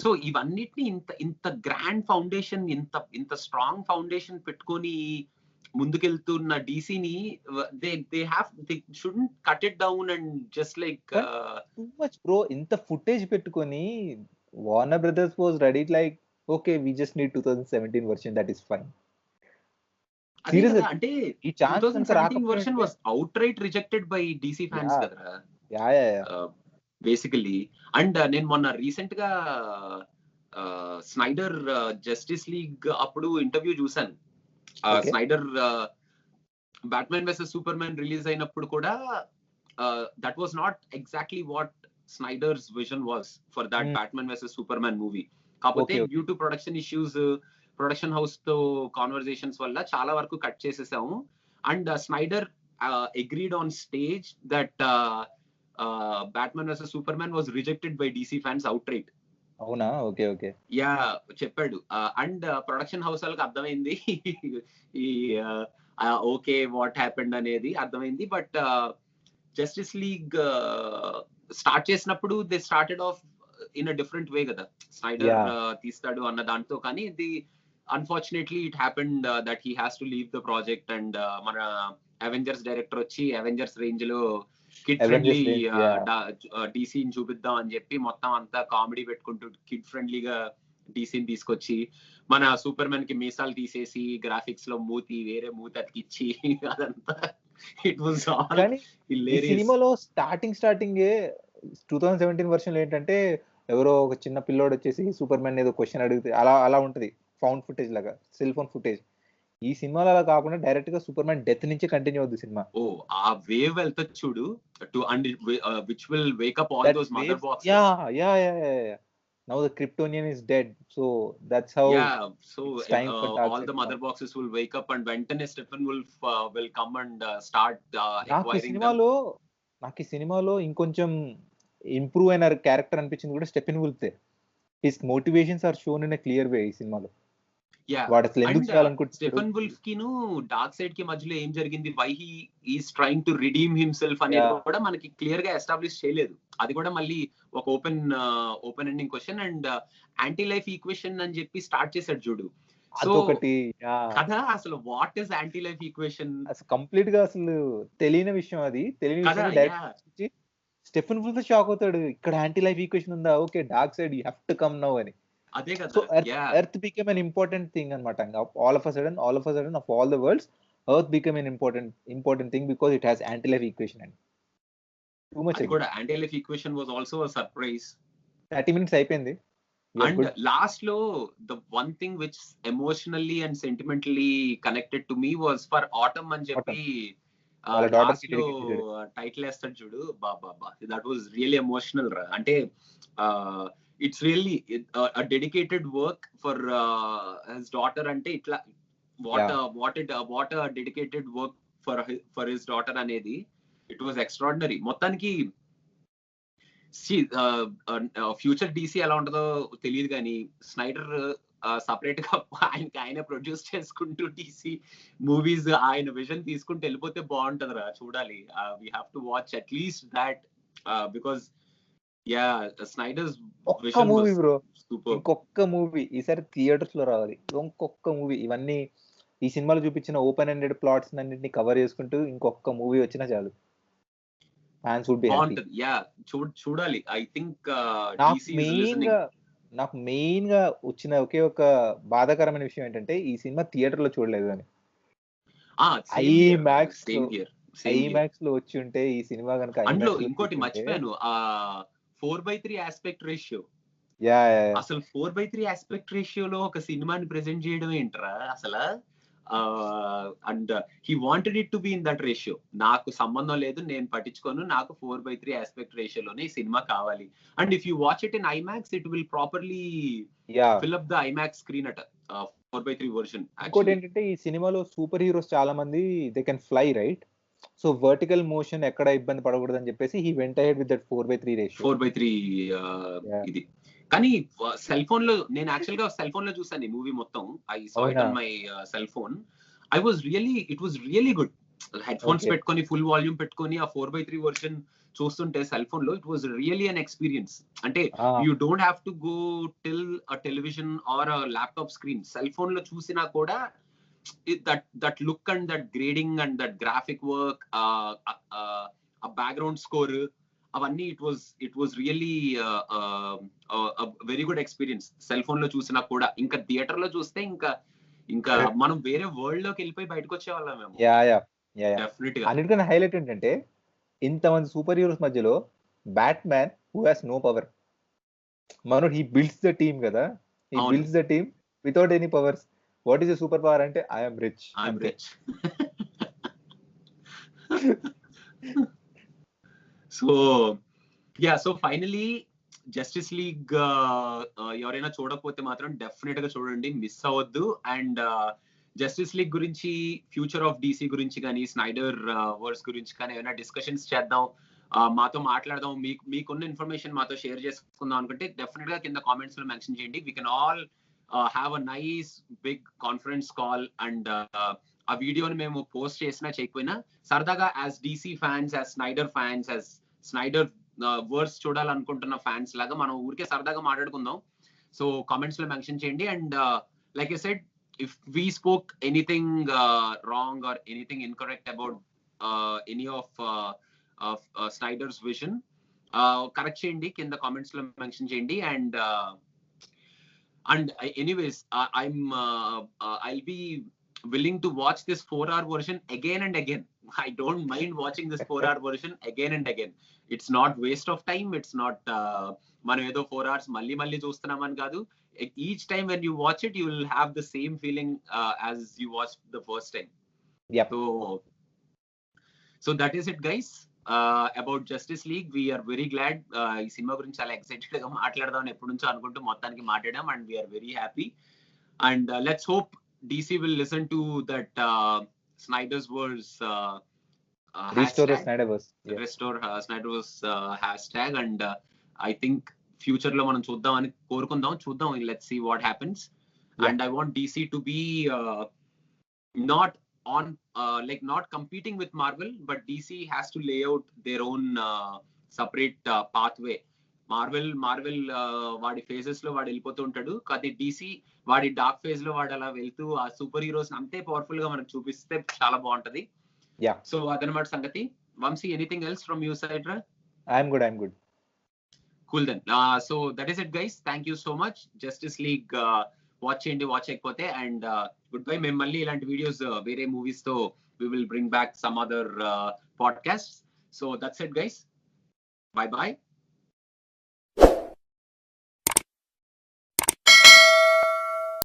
సో ఇవన్నిటిని ఇంత గ్రాండ్ ఫౌండేషన్, ఇంత స్ట్రాంగ్ ఫౌండేషన్ పెట్టుకొని ముందుకెళ్తున్న డీసీని they shouldn't cut it down and just like too much bro. ఇంత ఫుటేజ్ పెట్టుకొని Warner Brothers was ready like okay we just need 2017 version, that is fine. Serious అంటే ఈ chance 2017 version was outright rejected by DC fans కదరా basically. And నేను మొన్న recent గా Snyder Justice League అప్పుడు interview చూసాను. Snyder Batman versus Superman release అయినప్పుడు కూడా that was not exactly what Snyder's vision was for that Batman versus Superman movie. కాకపోతే due to production issues, production house తో conversations వల్ల చాలా వరకు cut చేసేసాము. And Snyder agreed on stage that Batman versus Superman was rejected by DC fans outright. అవునా? Okay okay. Yeah చెప్పాడు. And production house వాళ్ళకి అర్థమైంది ఈ ఓకే వాట్ హ్యాపెండ్ అనేది అర్థమైంది. బట్ జస్టిస్ లీగ్ స్టార్ట్ చేసినప్పుడు they started off in a different way కదా, Snyder తీస్తాడు అన్న దాంతో. కానీ ఇది unfortunately it happened that he has to leave the project. And మన అవెంజర్స్ డైరెక్టర్ వచ్చి అవెంజర్స్ రేంజ్ లో కిడ్ ఫ్రెండ్లీ డీసీని చూపిద్దాం అని చెప్పి మొత్తం అంతా కామెడీ పెట్టుకుంటూ కిడ్ ఫ్రెండ్లీగా డీసీని తీసుకొచ్చి మన సూపర్ మ్యాన్ కి మీసాలు తీసేసి గ్రాఫిక్స్ లో వేరే మూతి అతికిచ్చి అదంతా ఇట్ వాస్ ఆల్ హిలేరియస్. సినిమాలో స్టార్టింగ్ 2017 వర్షన్ లో ఏంటంటే ఎవరో ఒక చిన్న పిల్లోడు వచ్చేసి సూపర్ మ్యాన్ ఏదో క్వశ్చన్ అడిగితే అలా ఉంటది, ఫౌండ్ ఫుటేజ్ లాగా, సెల్ ఫోన్ ఫుటేజ్. ఈ సినిమాలో అలా కాకుండా డైరెక్ట్ గా సూపర్ మ్యాన్ డెత్ నుంచి కంటిన్యూ అవుతుంది సినిమా. ఓ ఆ వేవ్ వెళ్తది చూడు, to and which will wake up all those mother boxes. Yeah now the Kryptonian is dead, so that's how all the mother boxes will wake up and వెంటనే Steppenwolf will come and start acquiring them. నాకు ఈ సినిమాలో ఇంకొంచెం improve అయిన character అనిపించింది కూడా Steppenwolf. His motivations are shown in a clear way ఈ సినిమాలో. స్టెఫెన్ వుల్ఫ్ కి డార్క్ సైడ్ కి మధ్యలో ఏం జరిగింది, why he is trying to redeem himself అనేది కూడా మనకి క్లియర్ గా ఎస్టాబ్లిష్ చేయలేదు. అది కూడా మళ్ళీ ఒక open ending question. And anti life equation అని చెప్పి స్టార్ట్ చేశాడు చూడు. సో కదా అసలు what is anti life equation complete గా అసలు తెలియని విషయం. అది తెలియని స్టెఫెన్ వుల్ఫ్ షాక్ అవుతాడు, ఇక్కడ యాంటీ లైఫ్ ఈక్వేషన్ ఉందా, okay dark side you have to come now అని. అదే కదా. So Earth became an important thing అన్నమాట. All of a sudden of all the worlds, Earth became an important thing because it has anti-life equation. And too much. అది కూడా anti-life equation was also a surprise. 30 minutes అయిపోయింది. And last లో the one thing which emotionally and sentimentally connected to me was for Autumn అని చెప్పి title వేస్తాడు చూడు. బాబా that was really emotional రా. అంటే it's really a dedicated work for his daughter. ante itla what a dedicated work for his daughter anedi, it was extraordinary. మొత్తానికి future DC ఎలా ఉంటుందో తెలియదు కానీ స్నైడర్ సపరేట్ గా ఆయన ప్రొడ్యూస్ చేసుకుంటూ డీసీ మూవీస్ ఆయన విజన్ తీసుకుంటూ వెళ్ళిపోతే బాగుంటదిరా, చూడాలి. We have to watch at least that because Snyder's movie bro. ఇంకొక మూవీ ఈసారి థియేటర్స్ లో రావాలి, ఇంకొక మూవీ. ఇవన్నీ ఈ సినిమాలో చూపించిన ఓపెన్ ఎండెడ్ ప్లాట్స్ అన్నింటినీ కవర్ చేసుకుంటూ ఇంకొక మూవీ వచ్చినా చాలు. Fans would be happy. చూడాలి. ఐ థింక్ నాకు మెయిన్ గా వచ్చిన ఒకే ఒక బాధాకరమైన విషయం ఏంటంటే ఈ సినిమా థియేటర్ లో చూడలేదు అని. ఐమాక్స్ లో వచ్చి ఉంటే ఈ సినిమా కనుక. అందులో ఇంకోటి మర్చిపోయాను, 4:3 ఆస్పెక్ట్ రేషియో. అసలు 4:3 ఆస్పెక్ట్ రేషియోలో ఒక సినిమాని ప్రెజెంట్ చేయడం ఏంట్రా అసలు. And he wanted it to be in that ratio. నాకు సంబంధం లేదు, నేను పట్టించుకోను, నాకు 4:3 ఆస్పెక్ట్ రేషియోలోనే ఈ సినిమా కావాలి. And if you watch it in IMAX it will properly fill up the IMAX screen at 4:3 version. ఇంకోటి ఏంటంటే ఈ సినిమాలో సూపర్ హీరోస్ చాలా మంది they can fly right, so vertical motion ఎక్కడ ఇబ్బంది పడకూడదు అని చెప్పేసి he went ahead with that 4:3 ratio. 4:3 ఇది కానీ సెల్ ఫోన్ లో నేను యాక్చువల్ గా సెల్ ఫోన్ లో చూసాను ఈ మూవీ మొత్తం. I saw it on my cell phone. It was really good. Headphones పెట్టుకొని ఫుల్ వాల్యూమ్ పెట్టుకొని ఆ 4:3 వర్షన్ చూస్తుంటే సెల్ ఫోన్ లో it was really an experience. అంటే you don't have to go till a television or a laptop screen. Cell phone లో చూసినా కూడా that look and that grading and that graphic work, ఆ background score, అవన్నీ it was really very good experience cell phone లో చూసినా కూడా. ఇంకా theatre లో చూస్తే ఇంకా మనం వేరే వరల్డ్ లోకి వెళ్ళిపోయి బయటకు వచ్చేవాళ్ళం మేము. డెఫినెట్ గా. అన్నిటికన్నా హైలైట్ ఏంటంటే ఇంతమంది సూపర్ హీరోస్ మధ్యలో Batman who has no power. మనోడు హీ బిల్డ్స్ ద టీమ్ కదా, he builds the team without any powers. What is the superpower అంటే I'm rich. So finally Justice League ఎవరైనా చూడకపోతే మాత్రం definite గా చూడండి, miss అవ్వద్దు. అండ్ జస్టిస్ లీగ్ గురించి, ఫ్యూచర్ ఆఫ్ డీసీ గురించి కానీ, స్నైడర్ వర్స్ గురించి కానీ ఏమైనా డిస్కషన్స్ చేద్దాం, మాతో మాట్లాడదాం, మీకున్న ఇన్ఫర్మేషన్ మాతో షేర్ చేసుకుందాం అనుకుంటే డెఫినెట్ గా కింద కామెంట్స్ లో మెన్షన్ చేయండి. We can all have a nice big conference call. And ఆ వీడియోని మేము పోస్ట్ చేసినా చేయకపోయినా సరదాగా as DC fans, as Snyder fans, as Snyderverse చూడాలనుకుంటున్న ఫ్యాన్స్ లాగా మనం ఊరికే సరదాగా మాట్లాడుకుందాం. సో కామెంట్స్ లో మెన్షన్ చేయండి. And like I said, if we spoke anything wrong or anything incorrect about any of Snyder's vision, correct cheyandi, kinda comments lo mention cheyandi. And anyways, I'll be willing to watch this 4-hour version again and again. I don't mind watching this 4-hour version again and again. It's not waste of time. It's not మనం ఏదో 4 hours మళ్ళీ చూస్తున్నామని కాదు. Each time when you watch it, you will have the same feeling as you watched the first time. Yep. So that is it, guys. About Justice League, we are very glad. ఈ cinema గురించి చాలా excited గా మాట్లాడదాం ఎప్పటి నుంచో అనుకుంటూ మొత్తానికి మాట్లాడాం. And we are very happy. And let's hope DC will listen to that Snyder's Verse restore Snyderverse. Restore Snyderverse hashtag. And I think future లో మనం చూద్దామని కోరుకుందాం. చూద్దాం, let's see what happens. And I want DC to be not on like not competing with Marvel, but DC has to lay out their own separate pathway. Marvel వాడి phases లో వాడు వెళ్ళిపోతూ ఉంటాడు, కానీ డీసీ వాడి డార్క్ ఫేజ్ లో వాడు అలా వెళ్తూ ఆ సూపర్ హీరోస్ అంతే పవర్ఫుల్ గా మనకు చూపిస్తే చాలా బాగుంటది. సో అదనమాట సంగతి. Vamsi, anything else from your side? I'm good. Cool then. So that is it, guys. Thank you so much. Justice League watch cheyandi, watch ayకపోతే. And goodbye. మేము మళ్ళీ ఇలాంటి వీడియోస్ వేరే మూవీస్ తో we will bring back some other podcasts. So that's it, guys. Bye bye.